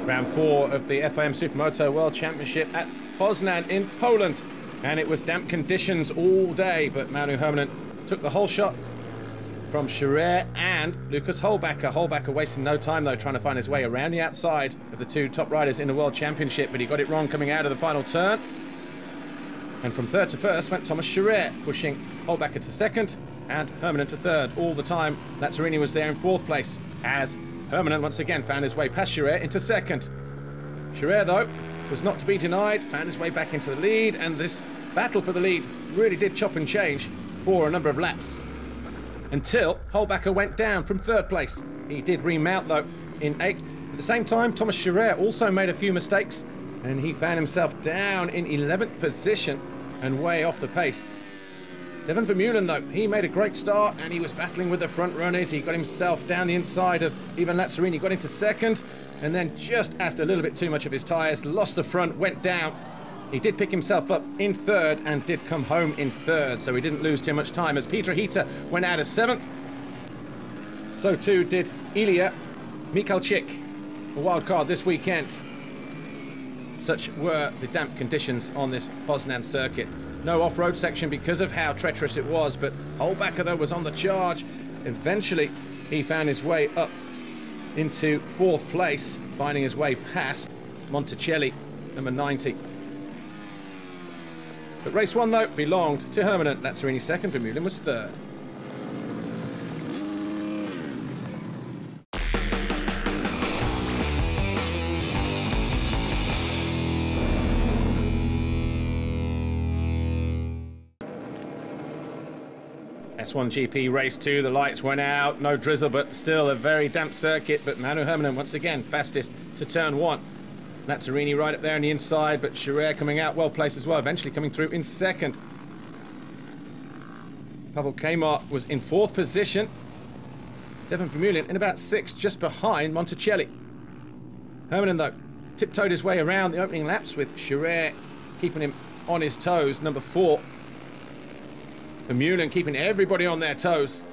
Round 4 of the FIM Supermoto World Championship at Poznan in Poland. And it was damp conditions all day, but Manu Hermanen took the whole shot from Scherer and Lucas Holbacher. Holbacher wasting no time, though, trying to find his way around the outside of the two top riders in the World Championship, but he got it wrong coming out of the final turn. And from third to first went Thomas Scherer, pushing Holbacher to second and Hermanen to third. All the time, Lazzarini was there in fourth place, as Hermanen once again found his way past Scherer into second. Scherer, though, was not to be denied, found his way back into the lead, and this battle for the lead really did chop and change for a number of laps. Until Holbacher went down from third place. He did remount, though, in 8th. At the same time, Thomas Scherer also made a few mistakes, and he found himself down in 11th position and way off the pace. Devon Vermeulen, though, he made a great start, and he was battling with the front runners. He got himself down the inside of Ivan Lazzarini, got into second, and then just asked a little bit too much of his tyres, lost the front, went down. He did pick himself up in third and did come home in third, so he didn't lose too much time as Peter Hita went out of 7th. So too did Ilya Michalczyk, a wild card this weekend. Such were the damp conditions on this Poznan circuit. No off-road section because of how treacherous it was, but Holbacher, though, was on the charge. Eventually, he found his way up into 4th place, finding his way past Monticelli, number 90. But race 1, though, belonged to Hermanen. Lazzarini second, Vermeulen was third. S1GP race 2, the lights went out, no drizzle, but still a very damp circuit. But Manu Hermanen once again fastest to turn 1. Lazzarini right up there on the inside, but Scherer coming out well placed as well, eventually coming through in second. Pavel Kmar was in 4th position. Devon Vermeulen in about 6th, just behind Monticelli. Hermanen, though, tiptoed his way around the opening laps with Scherer keeping him on his toes, number 4. Vermeulen keeping everybody on their toes.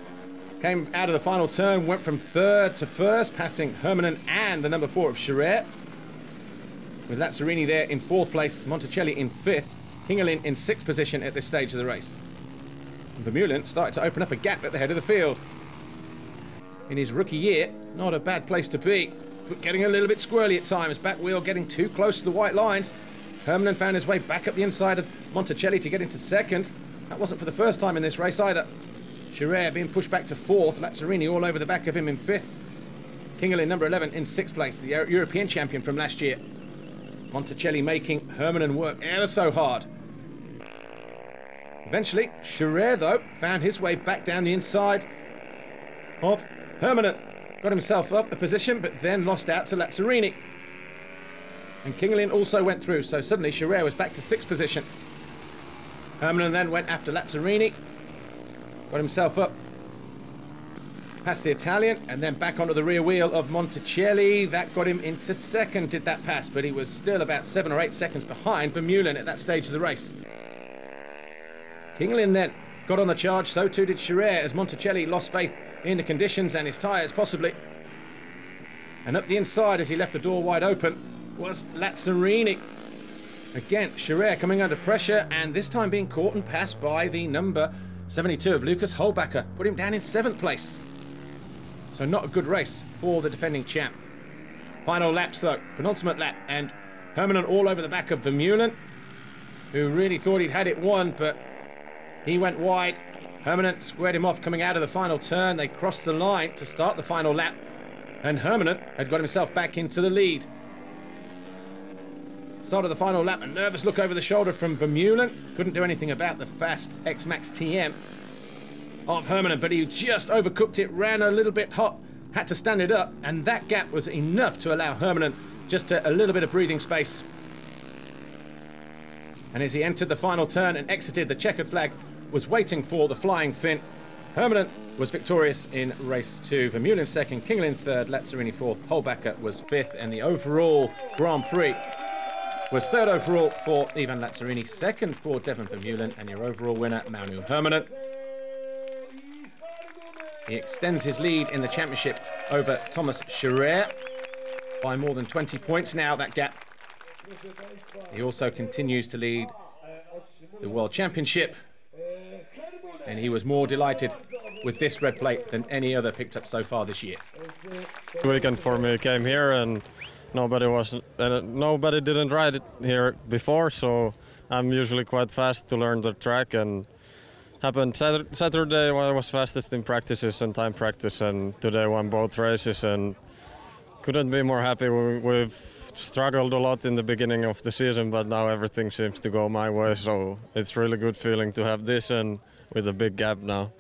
Came out of the final turn, went from third to first, passing Hermanen and the number 4 of Scherer. With Lazzarini there in 4th place, Monticelli in 5th, Kingelin in 6th position at this stage of the race. And Vermeulen started to open up a gap at the head of the field. In his rookie year, not a bad place to be, but getting a little bit squirrely at times. Back wheel getting too close to the white lines. Hermanen found his way back up the inside of Monticelli to get into second. That wasn't for the first time in this race either. Scherer being pushed back to 4th, Lazzarini all over the back of him in 5th. Kingelin, number 11, in 6th place, the European champion from last year. Monticelli making Hermanen work ever so hard. Eventually, Scherer, though, found his way back down the inside of Hermanen. Got himself up a position, but then lost out to Lazzarini. And Kingelin also went through, so suddenly Scherer was back to 6th position. Hermanen then went after Lazzarini, got himself up past the Italian, and then back onto the rear wheel of Monticelli. That got him into second, did that pass, but he was still about 7 or 8 seconds behind Vermeulen at that stage of the race. Kingelin then got on the charge, so too did Scherer, as Monticelli lost faith in the conditions and his tyres possibly. And up the inside, as he left the door wide open, was Lazzarini. Again, Scherer coming under pressure, and this time being caught and passed by the number 72 of Lucas Holbacher. Put him down in 7th place. So not a good race for the defending champ. Final laps, though. Penultimate lap, and Hermanen all over the back of Vermeulen, who really thought he'd had it won, but he went wide. Hermanen squared him off coming out of the final turn. They crossed the line to start the final lap, and Hermanen had got himself back into the lead. Start of the final lap, a nervous look over the shoulder from Vermeulen. Couldn't do anything about the fast X-Max TM of Hermanen, but he just overcooked it, ran a little bit hot, had to stand it up, and that gap was enough to allow Hermanen just a little bit of breathing space. And as he entered the final turn and exited, the checkered flag was waiting for the flying Finn. Hermanen was victorious in race 2. Vermeulen second, Kingelin third, Lazzarini 4th, Holbacher was 5th, and the overall Grand Prix was 3rd overall for Ivan Lazzarini, 2nd for Devon Vermeulen, and your overall winner, Manu Hermanen. He extends his lead in the championship over Thomas Scherer. by more than 20 points now, that gap. He also continues to lead the World Championship, and he was more delighted with this red plate than any other picked up so far this year. Weekend for me, came here and nobody didn't ride it here before, so I'm usually quite fast to learn the track, and happened Saturday when I was fastest in practices and time practice, and today won both races and couldn't be more happy. We've struggled a lot in the beginning of the season, but now everything seems to go my way, so it's really good feeling to have this and with a big gap now.